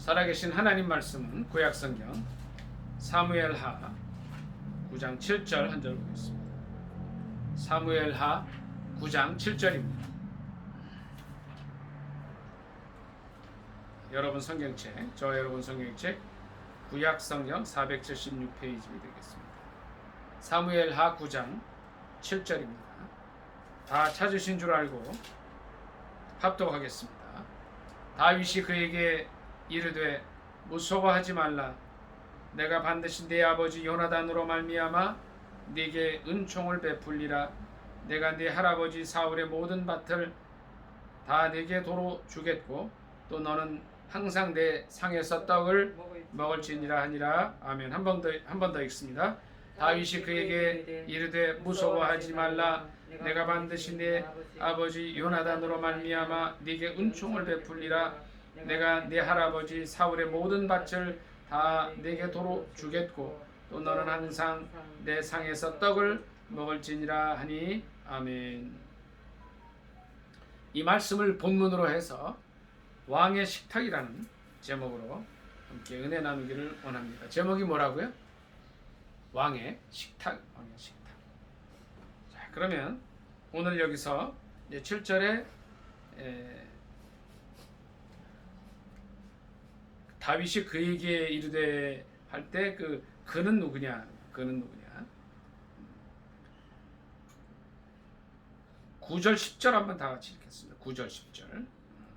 살아계신 하나님 말씀은 구약성경 사무엘하 9장 7절 한 절 보겠습니다. 사무엘하 9장 7절입니다. 여러분 성경책, 여러분 성경책 구약성경 476페이지 되겠습니다. 사무엘하 9장 7절입니다. 다 찾으신 줄 알고 합독하겠습니다. 다윗이 그에게 이르되 무서워하지 말라. 내가 반드시 네 아버지 요나단으로 말미암아 네게 은총을 베풀리라. 내가 네 할아버지 사울의 모든 밭을 다 네게 도로 주겠고 또 너는 항상 내 상에서 떡을 먹을지니라 하니라. 아멘. 한 번 더 읽습니다. 다윗이 그에게 이르되 무서워하지 말라. 내가 반드시 네 아버지 요나단으로 말미암아 네게 은총을 베풀리라. 내가 네 할아버지 사울의 모든 밭을 다 네게 도로 주겠고 또 너는 항상 내 상에서 떡을 먹을지니라 하니. 아멘. 이 말씀을 본문으로 해서 왕의 식탁이라는 제목으로 함께 은혜 나누기를 원합니다. 제목이 뭐라고요? 왕의 식탁. 왕의 식탁. 자, 그러면 오늘 여기서 7절에 다윗이 그에게 이르되 할 때 그는 누구냐? 그는 누구냐? 9절 10절 한번 다 같이 읽겠습니다. 9절 10절.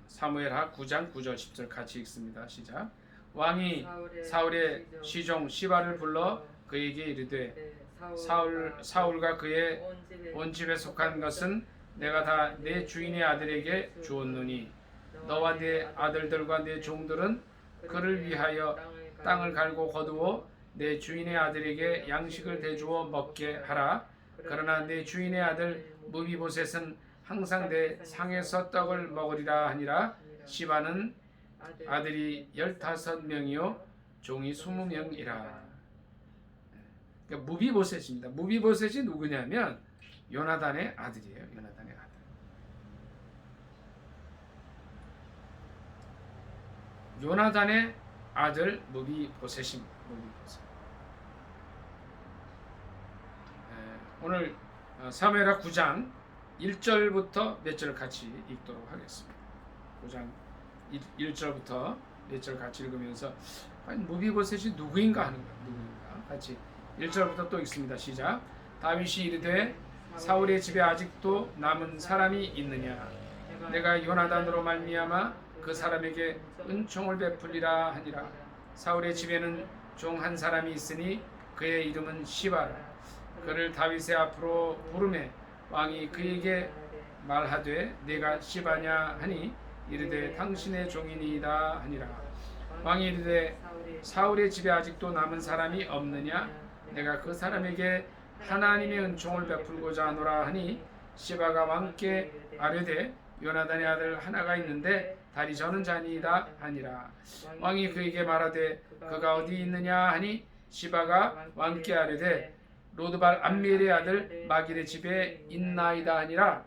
사무엘하 9장 9절 10절 같이 읽습니다. 시작. 왕이 사울의 시종 시바를 불러 그에게 이르되 사울과 그의 온 집에 속한 것은 내가 다 내 주인의 아들에게 주었노니 너와 네 아들들과 네 종들은 그를 위하여 땅을 갈고 거두어 내 주인의 아들에게 양식을 대주어 먹게 하라. 그러나 내 주인의 아들 무비보셋은 항상 내 상에서 떡을 먹으리라 하니라. 시바는 아들이 15명이요 종이 20명이라. 그러니까 무비보셋입니다. 무비보셋이 누구냐면 요나단의 아들이에요. 요나단의 아들. 요나단의 아들 무비보셋입니다. 무비보셋. 오늘 사무엘하 9장 1절부터 몇 절 같이 읽도록 하겠습니다. 9장 1절부터 몇 절 같이 읽으면서 무비보셋이 누구인가 하는 거예요. 누구인가 같이 1절부터 또 읽습니다. 시작. 다윗이 이르되 사울의 집에 아직도 남은 사람이 있느냐? 내가 요나단으로 말미암아 그 사람에게 은총을 베풀리라 하니라. 사울의 집에는 종 한 사람이 있으니 그의 이름은 시바라. 그를 다윗의 앞으로 부르매 왕이 그에게 말하되 네가 시바냐 하니 이르되 당신의 종이니이다 하니라. 왕이 이르되 사울의 집에 아직도 남은 사람이 없느냐? 내가 그 사람에게 하나님의 은총을 베풀고자 하노라 하니 시바가 왕께 아뢰되 요나단의 아들 하나가 있는데 다리 저는 자니이다 하니라. 왕이 그에게 말하되 그가 어디 있느냐 하니 시바가 왕께 아뢰되 로드발 암미엘의 아들 마길의 집에 있나이다 하니라.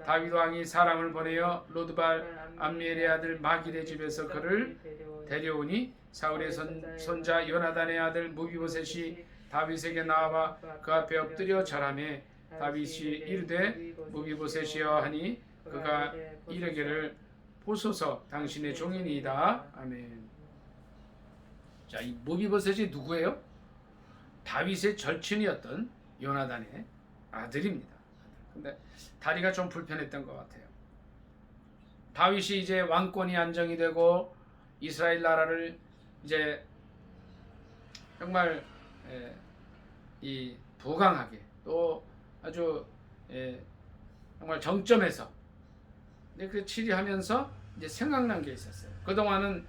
다윗 왕이 사람을 보내어 로드발 암미엘의 아들 마길의 집에서 그를 데려오니 사울의 손자 요나단의 아들 무비보셋이 다윗에게 나와 그 앞에 엎드려 절하매 다윗이 이르되 무비보셋이여 하니 그가 이르기를 보소서 당신의 종이니이다. 아멘. 자, 이 무비보셋이 누구예요? 다윗의 절친이었던 요나단의 아들입니다. 근데 다리가 좀 불편했던 것 같아요. 다윗이 이제 왕권이 안정이 되고 이스라엘 나라를 이제 정말 이 부강하게 또 아주 정말 정점에서 그 치리하면서 이제 생각난 게 있었어요. 그동안은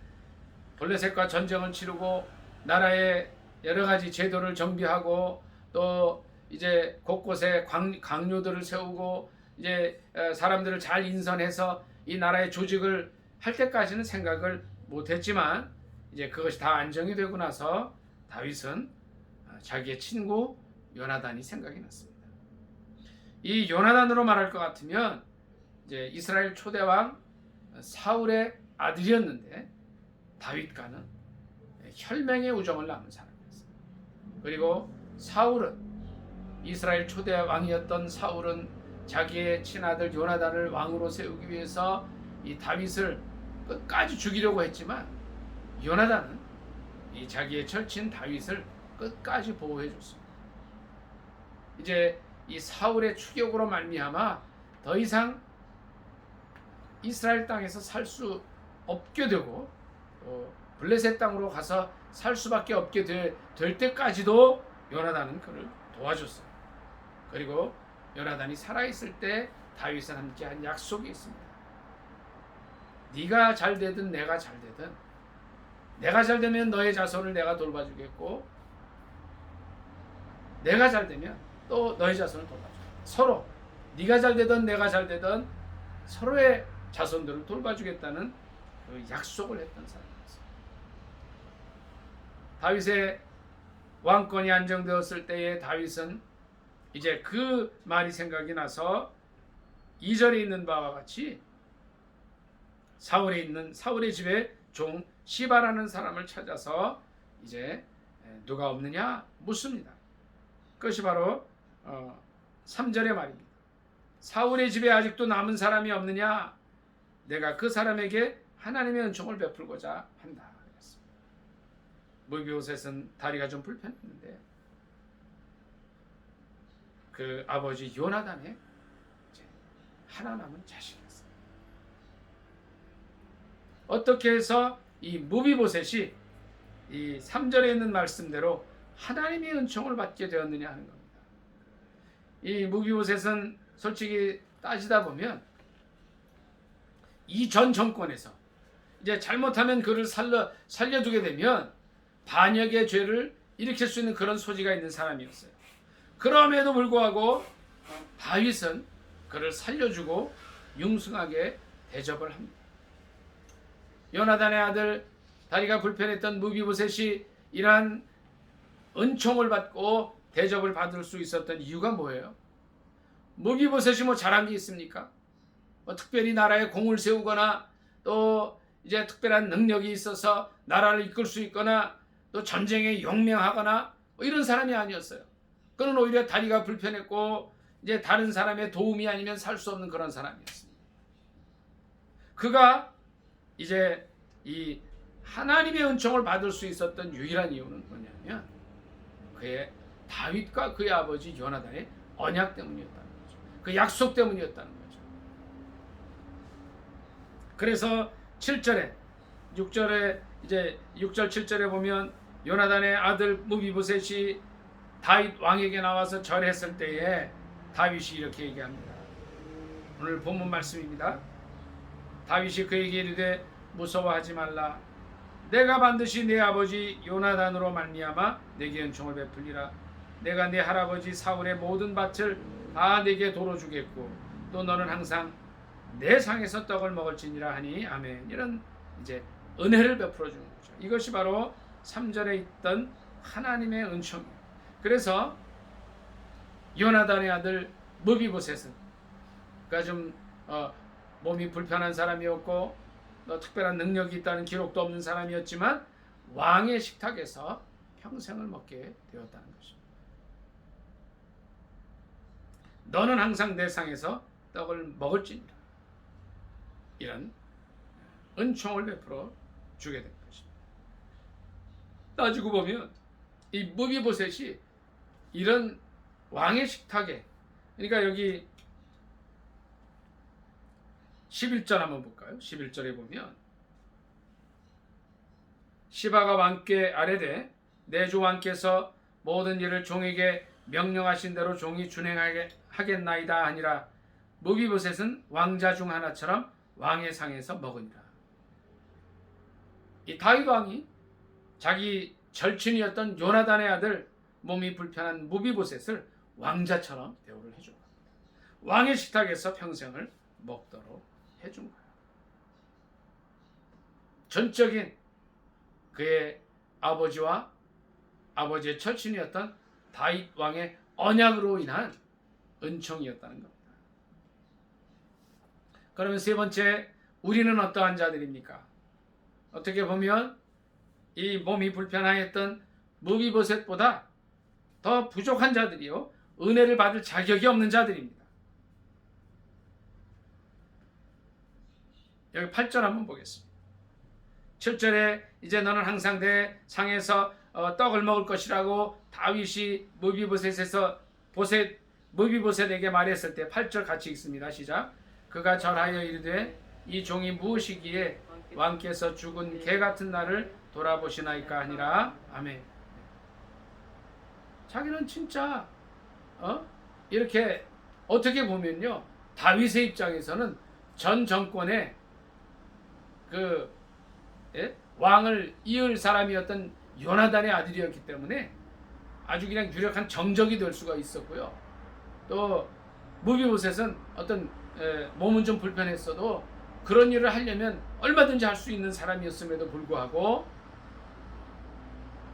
블레셋과 전쟁을 치르고 나라의 여러 가지 제도를 정비하고 또 이제 곳곳에 강요들을 세우고 이제 사람들을 잘 인선해서 이 나라의 조직을 할 때까지는 생각을 못했지만 이제 그것이 다 안정이 되고 나서 다윗은 자기의 친구 요나단이 생각이 났습니다. 이 요나단으로 말할 것 같으면 이제 이스라엘 초대왕 사울의 아들이었는데 다윗과는 혈맹의 우정을 나눈 사람이었어요. 그리고 사울은, 이스라엘 초대 왕이었던 사울은 자기의 친아들 요나단을 왕으로 세우기 위해서 이 다윗을 끝까지 죽이려고 했지만, 요나단은 이 자기의 절친 다윗을 끝까지 보호해 줬습니다. 이제 이 사울의 추격으로 말미암아 더 이상 이스라엘 땅에서 살 수 없게 되고, 블레셋 땅으로 가서 살 수밖에 없게 될 때까지도 요나단은 그를 도와줬어요. 그리고 요나단이 살아있을 때 다윗은 함께 한 약속이 있습니다. 네가 잘 되든 내가 잘 되든, 내가 잘 되면 너의 자손을 내가 돌봐주겠고, 내가 잘 되면 또 너의 자손을 돌봐주겠다. 서로 네가 잘 되든 내가 잘 되든 서로의 자손들을 돌봐주겠다는 그 약속을 했던 사람이었어요. 다윗의 왕권이 안정되었을 때에 다윗은 이제 그 말이 생각이 나서 2절에 있는 바와 같이 사울의 집에 종 시바라는 사람을 찾아서 이제 누가 없느냐 묻습니다. 그것이 바로 3절의 말입니다. 사울의 집에 아직도 남은 사람이 없느냐, 내가 그 사람에게 하나님의 은총을 베풀고자 한다. 무비보셋은 다리가 좀 불편했는데 그 아버지 요나단의 하나 남은 자식이었어요. 어떻게 해서 이 무비보셋이 이 3절에 있는 말씀대로 하나님의 은총을 받게 되었느냐 하는 겁니다. 이 무비보셋은 솔직히 따지다 보면 이 전 정권에서 이제 잘못하면 그를 살려두게 되면 반역의 죄를 일으킬 수 있는 그런 소지가 있는 사람이었어요. 그럼에도 불구하고 다윗은 그를 살려주고 융숭하게 대접을 합니다. 요나단의 아들, 다리가 불편했던 무비보셋이 이러한 은총을 받고 대접을 받을 수 있었던 이유가 뭐예요? 무비보셋이 뭐 잘한 게 있습니까? 뭐 특별히 나라에 공을 세우거나 또 이제 특별한 능력이 있어서 나라를 이끌 수 있거나 또 전쟁에 용맹하거나 뭐 이런 사람이 아니었어요. 그는 오히려 다리가 불편했고 이제 다른 사람의 도움이 아니면 살 수 없는 그런 사람이었습니다. 그가 이제 이 하나님의 은총을 받을 수 있었던 유일한 이유는 뭐냐면 그의 다윗과 그의 아버지 요나단의 언약 때문이었다는 거죠. 그 약속 때문이었다는 거죠. 그래서 7절에 6절 7절에 보면 요나단의 아들 무비보셋이 다윗 왕에게 나와서 절했을 때에 다윗이 이렇게 얘기합니다. 오늘 본문 말씀입니다. 다윗이 그에게 이르되 무서워하지 말라. 내가 반드시 내 아버지 요나단으로 말미암아 내게 은총을 베풀리라. 내가 내 할아버지 사울의 모든 밭을 다 내게 도로 주겠고 또 너는 항상 내 상에서 떡을 먹을지니라 하니 아멘. 이런 이제 은혜를 베풀어 주는 거죠. 이것이 바로 3절에 있던 하나님의 은총이에요. 그래서 요나단의 아들 무비보셋은 그가 좀 몸이 불편한 사람이었고 특별한 능력이 있다는 기록도 없는 사람이었지만 왕의 식탁에서 평생을 먹게 되었다는 것입니다. 너는 항상 내 상에서 떡을 먹을지니라. 이런 은총을 베풀어 주게 된 것입니다. 따지고 보면 이 무비보셋이 이런 왕의 식탁에, 그러니까 여기 11절 한번 볼까요? 11절에 보면 시바가 왕께 아뢰되 내 주 왕께서 모든 일을 종에게 명령하신 대로 종이 준행하게 하겠나이다 하니라. 무비보셋은 왕자 중 하나처럼 왕의 상에서 먹으니라. 이 다윗 왕이 자기 절친이었던 요나단의 아들 몸이 불편한 무비보셋을 왕자처럼 대우를 해준 겁니다. 왕의 식탁에서 평생을 먹도록 해준 거예요. 전적인 그의 아버지와 아버지의 절친이었던 다윗 왕의 언약으로 인한 은총이었다는 겁니다. 그러면 세 번째, 우리는 어떠한 자들입니까? 어떻게 보면 이 몸이 불편하였던 무비보셋보다 더 부족한 자들이요 은혜를 받을 자격이 없는 자들입니다. 여기 8절 한번 보겠습니다. 7절에 이제 너는 항상 내 상에서 떡을 먹을 것이라고 다윗이 무비보셋에게 말했을 때 8절 같이 읽습니다. 시작. 그가 절하여 이르되 이 종이 무엇이기에 왕께서 죽은 개 같은 나를 돌아보시나이까 하니라. 아멘. 자기는 진짜 이렇게 어떻게 보면요 다윗의 입장에서는 전 정권의 왕을 이을 사람이었던 요나단의 아들이었기 때문에 아주 그냥 유력한 정적이 될 수가 있었고요. 또 무비보셋은 어떤 몸은 좀 불편했어도 그런 일을 하려면 얼마든지 할 수 있는 사람이었음에도 불구하고,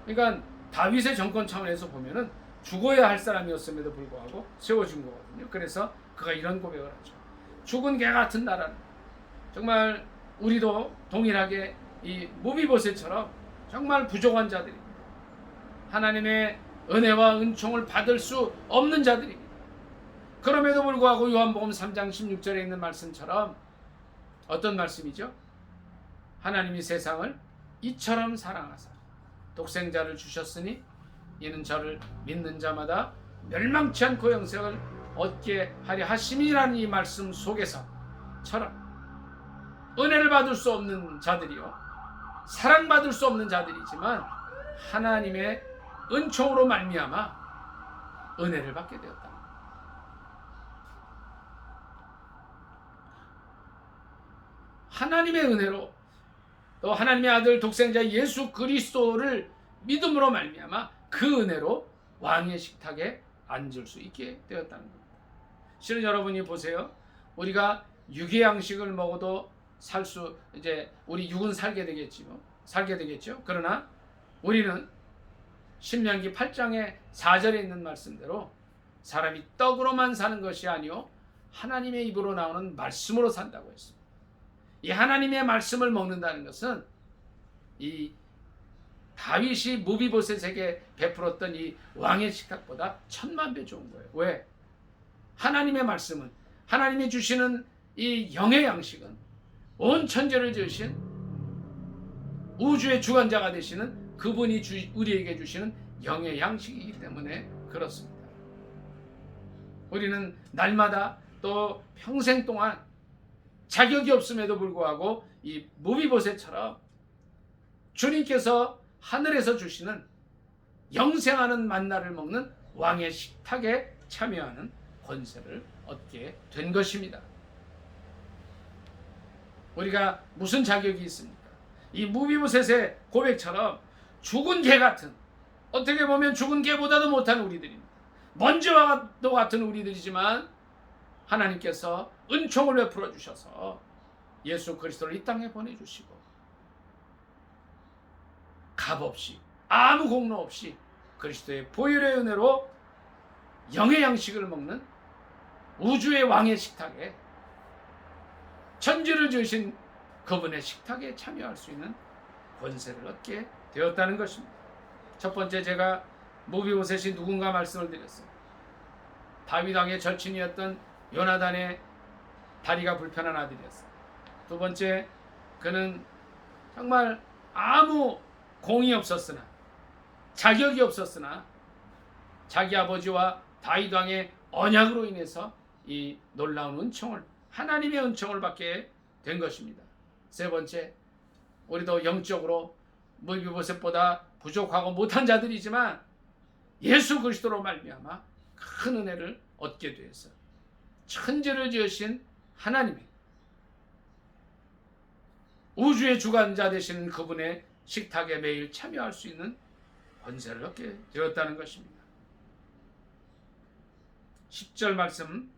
그러니까 다윗의 정권 차원에서 보면은 죽어야 할 사람이었음에도 불구하고 세워진 거거든요. 그래서 그가 이런 고백을 하죠. 죽은 개 같은 나라는, 정말 우리도 동일하게 이 무비보셋처럼 정말 부족한 자들입니다. 하나님의 은혜와 은총을 받을 수 없는 자들입니다. 그럼에도 불구하고 요한복음 3장 16절에 있는 말씀처럼 어떤 말씀이죠? 하나님이 세상을 이처럼 사랑하사 독생자를 주셨으니 이는 저를 믿는 자마다 멸망치 않고 영생을 얻게 하려 하심이라는 이 말씀 속에서처럼 은혜를 받을 수 없는 자들이요 사랑받을 수 없는 자들이지만 하나님의 은총으로 말미암아 은혜를 받게 되었다. 하나님의 은혜로, 또 하나님의 아들 독생자 예수 그리스도를 믿음으로 말미암아 그 은혜로 왕의 식탁에 앉을 수 있게 되었다는 겁니다. 실은 여러분이 보세요. 우리가 육의 양식을 먹어도 우리 육은 살게 되겠죠. 그러나 우리는 신명기 8장의 4절에 있는 말씀대로 사람이 떡으로만 사는 것이 아니요 하나님의 입으로 나오는 말씀으로 산다고 했습니다. 이 하나님의 말씀을 먹는다는 것은 이 다윗이 무비보셋에게 베풀었던 이 왕의 식탁보다 1000만 배 좋은 거예요. 왜? 하나님의 말씀은, 하나님이 주시는 이 영의 양식은 온 천지를 지으신 우주의 주관자가 되시는 그분이 우리에게 주시는 영의 양식이기 때문에 그렇습니다. 우리는 날마다 또 평생 동안 자격이 없음에도 불구하고 이 무비보셋처럼 주님께서 하늘에서 주시는 영생하는 만나를 먹는 왕의 식탁에 참여하는 권세를 얻게 된 것입니다. 우리가 무슨 자격이 있습니까? 이 무비보셋의 고백처럼 죽은 개 같은, 어떻게 보면 죽은 개보다도 못한 우리들입니다. 먼지와도 같은 우리들이지만 하나님께서 은총을 베풀어 주셔서 예수 그리스도를 이 땅에 보내주시고 값없이 아무 공로 없이 그리스도의 보혈의 은혜로 영의 양식을 먹는 우주의 왕의 식탁에, 천지를 지으신 그분의 식탁에 참여할 수 있는 권세를 얻게 되었다는 것입니다. 첫 번째, 제가 무비보셋이 누군가 말씀을 드렸어요. 다윗 왕의 절친이었던 요나단의 다리가 불편한 아들이었어요. 두 번째, 그는 정말 아무 공이 없었으나, 자격이 없었으나 자기 아버지와 다윗 왕의 언약으로 인해서 이 놀라운 은총을, 하나님의 은총을 받게 된 것입니다. 세 번째, 우리도 영적으로 무비보셋보다 부족하고 못한 자들이지만 예수 그리스도로 말미암아 큰 은혜를 얻게 되어서 천지를 지으신 하나님의 우주의 주관자 되시는 그분의 식탁에 매일 참여할 수 있는 권세를 얻게 되었다는 것입니다. 10절 말씀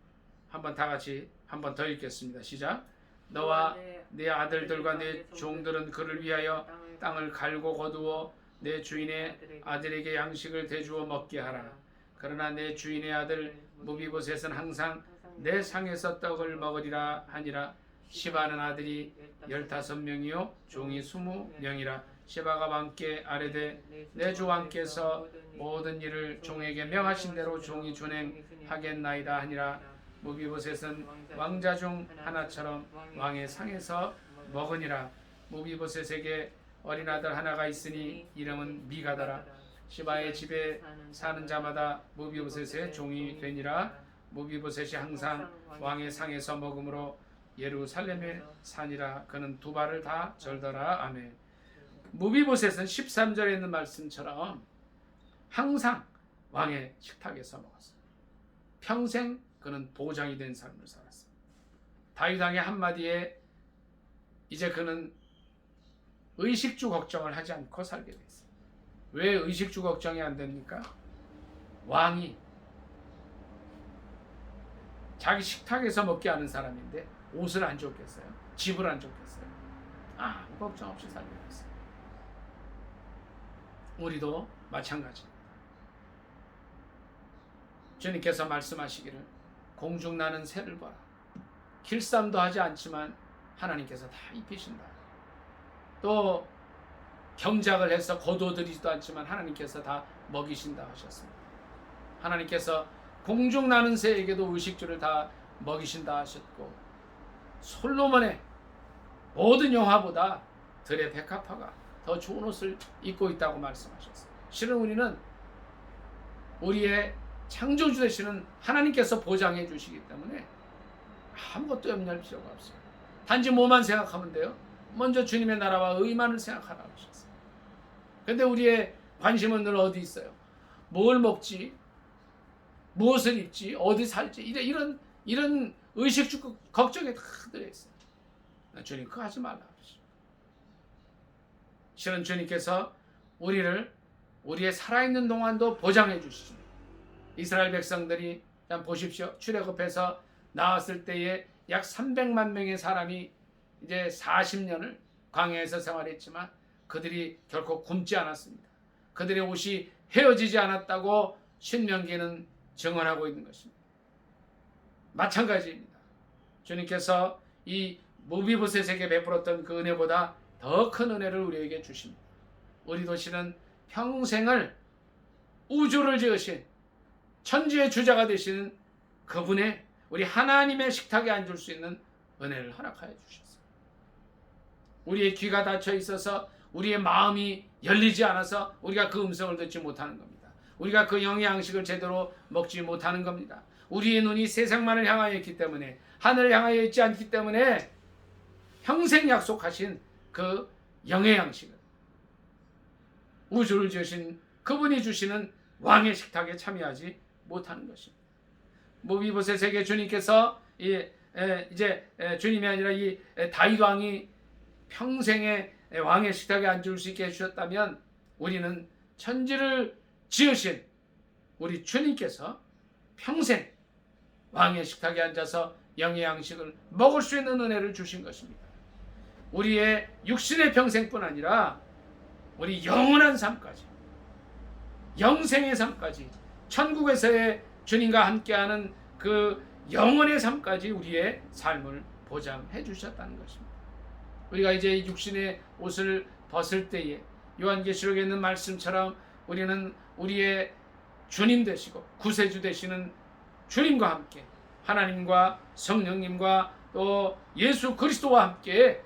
한번 다 같이 한번 더 읽겠습니다. 시작. 너와 내 아들들과 내 종들은 그를 위하여 땅을 갈고 거두어 내 주인의 아들에게 양식을 대주어 먹게 하라. 그러나 내 주인의 아들 무비보셋은 항상 내 상에서 떡을 먹으리라 하니라. 시바는 아들이 15명이요 종이 20명이라. 시바가 왕께 아뢰되 내 주 왕께서 모든 일을 종에게 명하신 대로 종이 준행하겠나이다 하니라. 무비보셋은 왕자 중 하나처럼 왕의 상에서 먹으니라. 무비보셋에게 어린 아들 하나가 있으니 이름은 미가다라. 시바의 집에 사는 자마다 무비보셋의 종이 되니라. 무비보셋이 항상 왕의 상에서 먹음으로 예루살렘에 사니라. 그는 두 발을 다 절더라. 아멘. 무비보셋은 13절에 있는 말씀처럼 항상 왕의 식탁에서 먹었어요. 평생 그는 보장이 된 삶을 살았어요. 다윗 왕의 한마디에 이제 그는 의식주 걱정을 하지 않고 살게 됐어요. 왜 의식주 걱정이 안 됩니까? 왕이 자기 식탁에서 먹게 하는 사람인데 옷을 안 줬겠어요? 집을 안 줬겠어요? 아무 걱정 없이 살게 됐어요. 우리도 마찬가지입니다. 주님께서 말씀하시기를 공중 나는 새를 봐라. 길쌈도 하지 않지만 하나님께서 다 입히신다. 또 경작을 해서 거둬들이지도 않지만 하나님께서 다 먹이신다 하셨습니다. 하나님께서 공중 나는 새에게도 의식주를 다 먹이신다 하셨고, 솔로몬의 모든 영화보다 들의 백합화가 더 좋은 옷을 입고 있다고 말씀하셨어요. 실은 우리는 우리의 창조주 되시는 하나님께서 보장해 주시기 때문에 아무것도 염려할 필요가 없어요. 단지 뭐만 생각하면 돼요. 먼저 주님의 나라와 의만을 생각하라고 하셨어요. 그런데 우리의 관심은 늘 어디 있어요? 뭘 먹지? 무엇을 입지? 어디 살지? 이런 의식주 걱정에 다 들어있어요. 주님 그거 하지 말라 그러시죠. 실은 주님께서 우리의 살아있는 동안도 보장해 주시죠. 이스라엘 백성들이 보십시오. 출애굽해서 나왔을 때에 약 300만 명의 사람이 이제 40년을 광야에서 생활했지만 그들이 결코 굶지 않았습니다. 그들의 옷이 헤어지지 않았다고 신명기는 증언하고 있는 것입니다. 마찬가지입니다. 주님께서 이 무비보셋에게 베풀었던 그 은혜보다 더 큰 은혜를 우리에게 주십니다. 우리도 실은 평생을 우주를 지으신 천지의 주자가 되시는 그분의 우리 하나님의 식탁에 앉을 수 있는 은혜를 허락하여 주셨어요. 우리의 귀가 닫혀 있어서 우리의 마음이 열리지 않아서 우리가 그 음성을 듣지 못하는 겁니다. 우리가 그 영의 양식을 제대로 먹지 못하는 겁니다. 우리의 눈이 세상만을 향하여 있기 때문에, 하늘을 향하여 있지 않기 때문에 평생 약속하신 그 영의 양식을, 우주를 지으신 그분이 주시는 왕의 식탁에 참여하지 못하는 것입니다. 무비보셋에게 주님께서 이제 주님이 아니라 이 다윗 왕이 평생의 왕의 식탁에 앉을 수 있게 해주셨다면, 우리는 천지를 지으신 우리 주님께서 평생 왕의 식탁에 앉아서 영의 양식을 먹을 수 있는 은혜를 주신 것입니다. 우리의 육신의 평생뿐 아니라 우리 영원한 삶까지, 영생의 삶까지, 천국에서의 주님과 함께하는 그 영원의 삶까지 우리의 삶을 보장해 주셨다는 것입니다. 우리가 이제 육신의 옷을 벗을 때에 요한계시록에 있는 말씀처럼 우리는 우리의 주님 되시고 구세주 되시는 주님과 함께, 하나님과 성령님과 또 예수 그리스도와 함께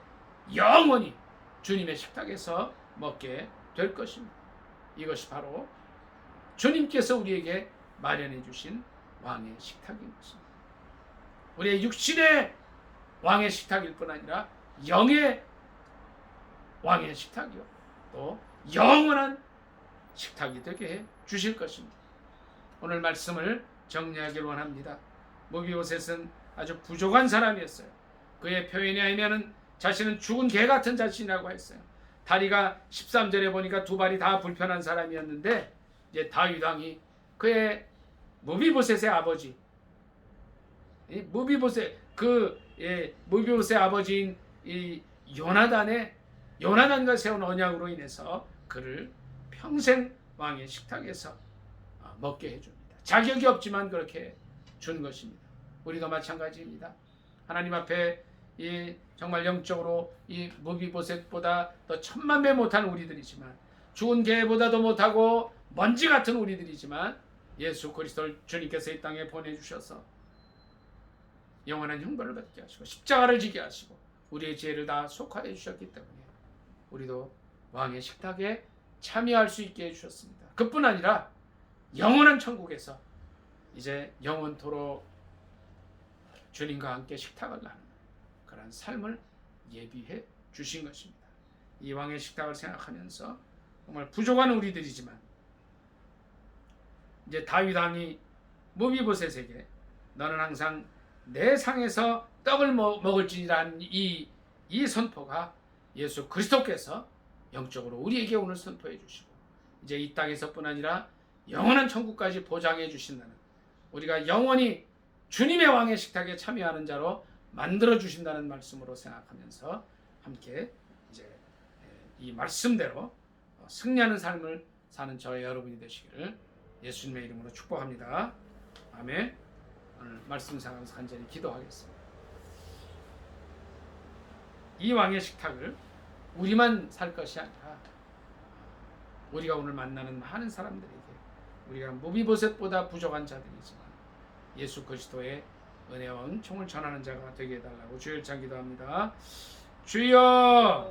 영원히 주님의 식탁에서 먹게 될 것입니다. 이것이 바로 주님께서 우리에게 마련해 주신 왕의 식탁인 것입니다. 우리의 육신의 왕의 식탁일 뿐 아니라 영의 왕의 식탁이요, 또 영원한 식탁이 되게 해 주실 것입니다. 오늘 말씀을 정리하기를 원합니다. 무비보셋은 아주 부족한 사람이었어요. 그의 표현에 의하면 자신은 죽은 개 같은 자신이라고 했어요. 다리가 13절에 보니까 두 발이 다 불편한 사람이었는데, 이제 다윗 왕이 그의 무비보셋의 아버지, 무비보셋의 아버지인 이 요나단과 세운 언약으로 인해서 그를 평생 왕의 식탁에서 먹게 해줍니다. 자격이 없지만 그렇게 준 것입니다. 우리도 마찬가지입니다. 하나님 앞에 이 정말 영적으로 이 무비보셋보다 더 천만 배 못한 우리들이지만, 죽은 개보다도 못하고 먼지 같은 우리들이지만, 예수 그리스도를 주님께서 이 땅에 보내주셔서 영원한 형벌을 받게 하시고 십자가를 지게 하시고 우리의 죄를 다 속하여 주셨기 때문에 우리도 왕의 식탁에 참여할 수 있게 해주셨습니다. 그뿐 아니라 영원한 천국에서 이제 영원토록 주님과 함께 식탁을 나누는 그런 삶을 예비해 주신 것입니다. 이 왕의 식탁을 생각하면서 정말 부족한 우리들이지만, 이제 다윗 왕이 무비보셋에게 너는 항상 내 상에서 떡을 먹을지니라는 이 선포가 예수 그리스도께서 영적으로 우리에게 오늘 선포해 주시고, 이제 이 땅에서뿐 아니라 영원한 천국까지 보장해 주신다는, 우리가 영원히 주님의 왕의 식탁에 참여하는 자로 만들어 주신다는 말씀으로 생각하면서 함께 이제 이 말씀대로 승리하는 삶을 사는 저와 여러분이 되시기를 예수님의 이름으로 축복합니다. 아멘. 오늘 말씀 생각하면서 간절히 기도하겠습니다. 이 왕의 식탁을 우리만 살 것이 아니라 우리가 오늘 만나는 많은 사람들에게, 우리가 무비보셋보다 부족한 자들이지만 예수 그리스도의 은혜와 은총을 전하는 자가 되게 해달라고 주여 찬 기도합니다. 주여